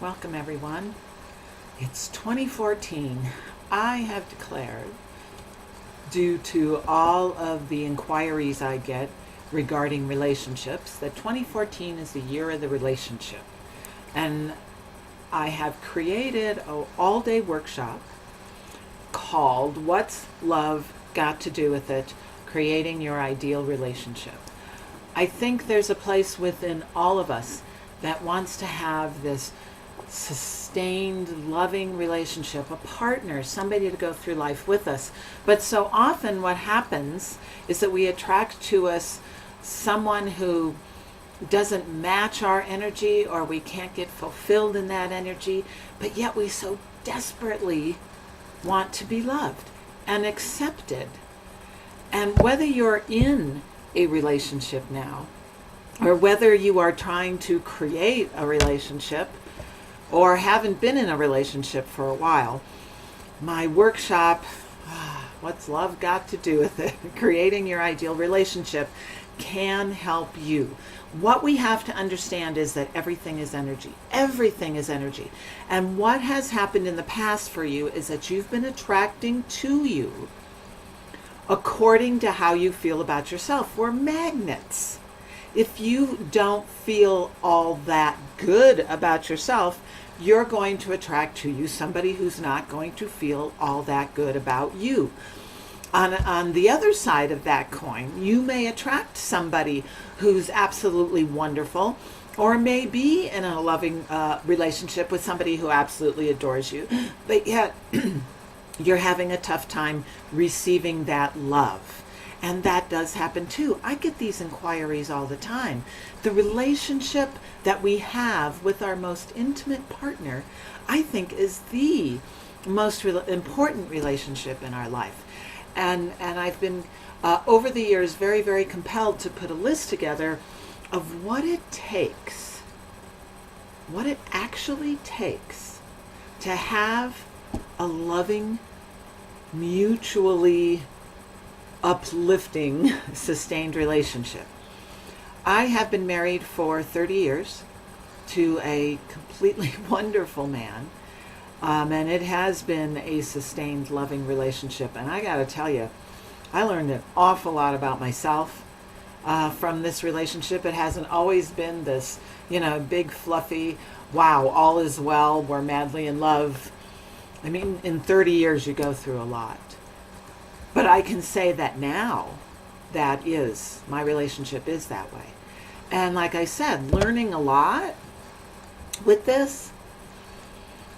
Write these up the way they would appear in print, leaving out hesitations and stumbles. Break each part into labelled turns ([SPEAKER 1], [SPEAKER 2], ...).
[SPEAKER 1] Welcome, everyone. It's 2014. I have declared, due to all of the inquiries I get regarding relationships, that 2014 is the year of the relationship. And I have created an all-day workshop called What's Love Got to Do with It? Creating Your Ideal Relationship. I think there's a place within all of us that wants to have this sustained, loving relationship, a partner, somebody to go through life with us. But so often what happens is that we attract to us someone who doesn't match our energy, or we can't get fulfilled in that energy, but yet we so desperately want to be loved and accepted. And whether you're in a relationship now, or whether you are trying to create a relationship, or haven't been in a relationship for a while, my workshop, What's Love Got to Do with It? Creating Your Ideal Relationship, can help you. What we have to understand is that everything is energy. Everything is energy. And what has happened in the past for you is that you've been attracting to you according to how you feel about yourself. We're magnets. If you don't feel all that good about yourself, you're going to attract to you somebody who's not going to feel all that good about you. On the other side of that coin, you may attract somebody who's absolutely wonderful, or may be in a loving relationship with somebody who absolutely adores you, but yet you're having a tough time receiving that love. And that does happen too. I get these inquiries all the time. The relationship that we have with our most intimate partner, I think, is the most important relationship in our life. And I've been, over the years, very, very compelled to put a list together of what it takes, what it actually takes to have a loving, mutually uplifting, sustained relationship. I have been married for 30 years to a completely wonderful man, and it has been a sustained, loving relationship. And I got to tell you, I learned an awful lot about myself from this relationship. It hasn't always been this, big, fluffy, wow, all is well, we're madly in love. I mean, in 30 years, you go through a lot. But I can say that now, my relationship is that way. And like I said, learning a lot with this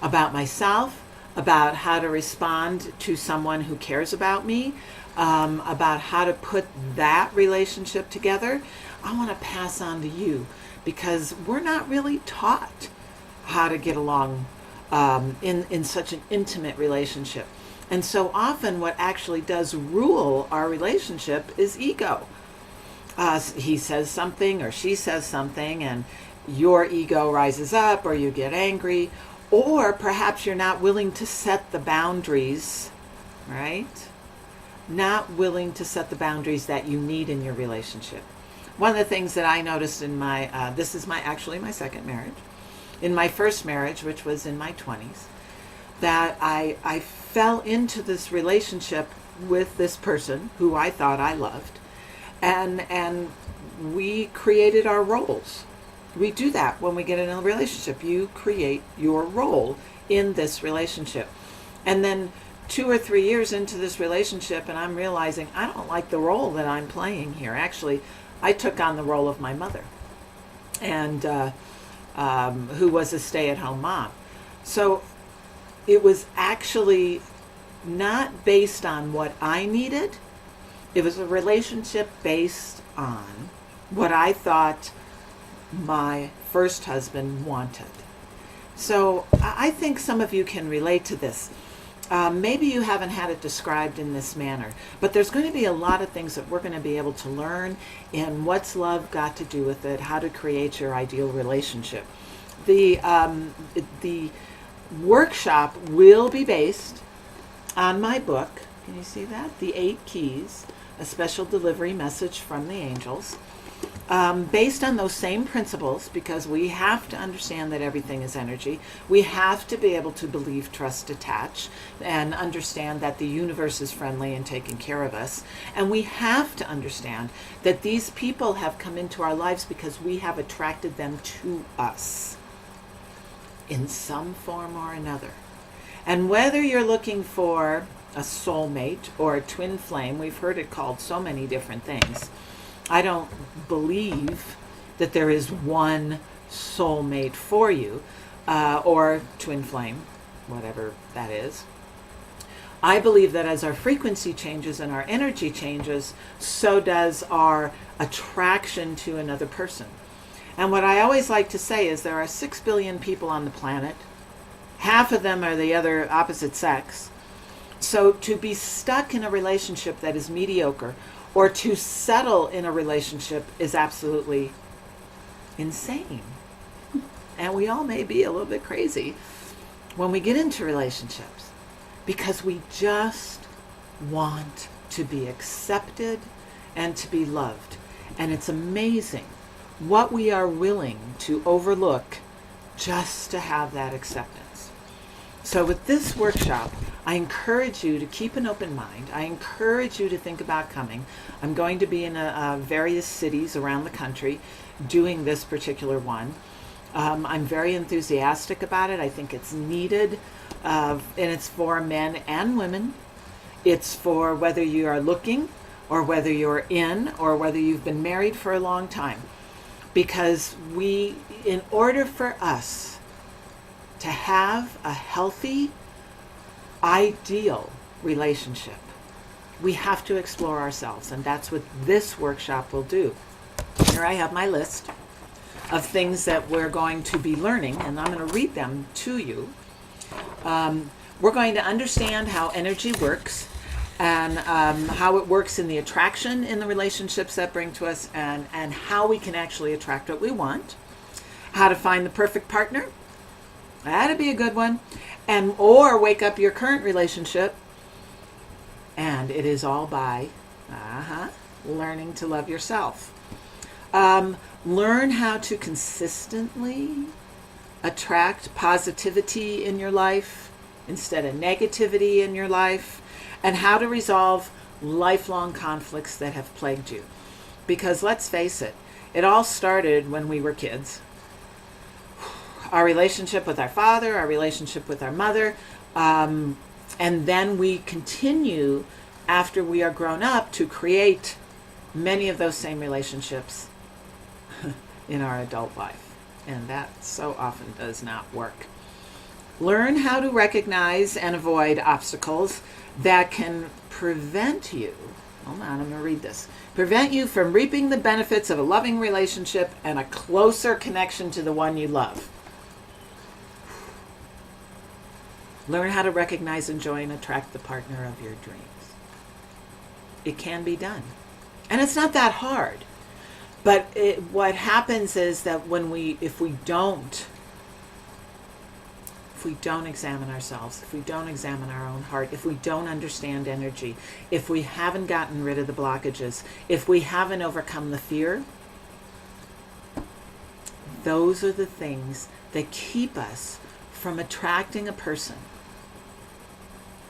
[SPEAKER 1] about myself, about how to respond to someone who cares about me, about how to put that relationship together, I want to pass on to you, because we're not really taught how to get along in such an intimate relationship. And so often what actually does rule our relationship is ego. He says something or she says something, and your ego rises up, or you get angry, or perhaps you're not willing to set the boundaries, right? Not willing to set the boundaries that you need in your relationship. One of the things that I noticed in this is actually my second marriage. In my first marriage, which was in my 20s, that I fell into this relationship with this person who I thought I loved, and we created our roles. We do that when we get in a relationship. You create your role in this relationship. And then 2 or 3 years into this relationship, and I'm realizing I don't like the role that I'm playing here. Actually, I took on the role of my mother, and who was a stay-at-home mom. So it was actually not based on what I needed. It was a relationship based on what I thought my first husband wanted. So I think some of you can relate to this. Maybe you haven't had it described in this manner, but there's going to be a lot of things that we're going to be able to learn in What's Love Got to Do with It? How to Create Your Ideal Relationship. The workshop will be based on my book. Can you see that? The 8 Keys, a special delivery message from the angels. based on those same principles, because we have to understand that everything is energy. We have to be able to believe, trust, attach, and understand that the universe is friendly and taking care of us. And we have to understand that these people have come into our lives because we have attracted them to us in some form or another. And whether you're looking for a soulmate or a twin flame, we've heard it called so many different things. I don't believe that there is one soulmate for you, or twin flame, whatever that is. I believe that as our frequency changes and our energy changes, so does our attraction to another person. And what I always like to say is there are 6 billion people on the planet. Half of them are the other opposite sex. So to be stuck in a relationship that is mediocre, or to settle in a relationship, is absolutely insane. And we all may be a little bit crazy when we get into relationships, because we just want to be accepted and to be loved. And it's amazing what we are willing to overlook just to have that acceptance. So with this workshop, I encourage you to keep an open mind. I encourage you to think about coming. I'm going to be in various cities around the country doing this particular one. I'm very enthusiastic about it. I think it's needed, and it's for men and women. It's for whether you are looking, or whether you're in, or whether you've been married for a long time. Because in order for us to have a healthy, ideal relationship, we have to explore ourselves, and that's what this workshop will do. Here I have my list of things that we're going to be learning, and I'm going to read them to you. We're going to understand how energy works, and how it works in the attraction in the relationships that bring to us, and how we can actually attract what we want, how to find the perfect partner. That'd be a good one. Or wake up your current relationship. And it is all by learning to love yourself. Learn how to consistently attract positivity in your life instead of negativity in your life, and how to resolve lifelong conflicts that have plagued you. Because let's face it, it all started when we were kids. Our relationship with our father, our relationship with our mother, and then we continue after we are grown up to create many of those same relationships in our adult life. And that so often does not work. Learn how to recognize and avoid obstacles that can prevent you, hold on, I'm going to read this, prevent you from reaping the benefits of a loving relationship and a closer connection to the one you love. Learn how to recognize, enjoy, and attract the partner of your dreams. It can be done. And it's not that hard. But what happens is that if we don't examine ourselves, if we don't examine our own heart, if we don't understand energy, if we haven't gotten rid of the blockages, if we haven't overcome the fear, those are the things that keep us from attracting a person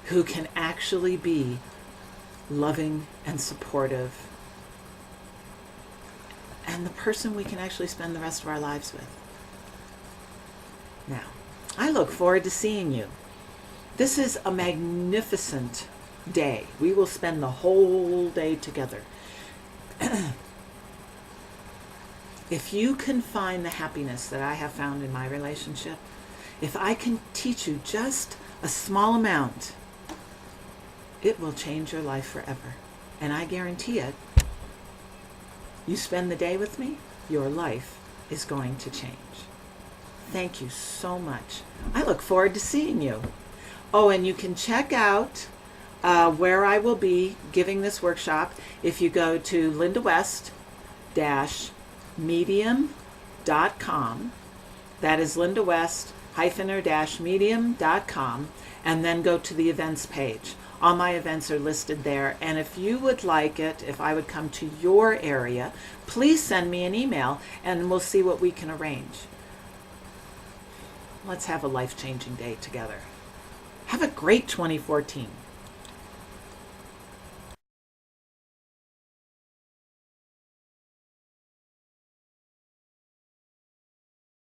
[SPEAKER 1] who can actually be loving and supportive, and the person we can actually spend the rest of our lives with. Now, I look forward to seeing you. This is a magnificent day. We will spend the whole day together. If you can find the happiness that I have found in my relationship, if I can teach you just a small amount, it will change your life forever. And I guarantee it. You spend the day with me, your life is going to change. Thank you so much. I look forward to seeing you. Oh, and you can check out where I will be giving this workshop if you go to lindawest-medium.com. That is lindawest-medium.com, and then go to the events page. All my events are listed there. And if you would like it, if I would come to your area, please send me an email and we'll see what we can arrange. Let's have a life-changing day together. Have a great 2014.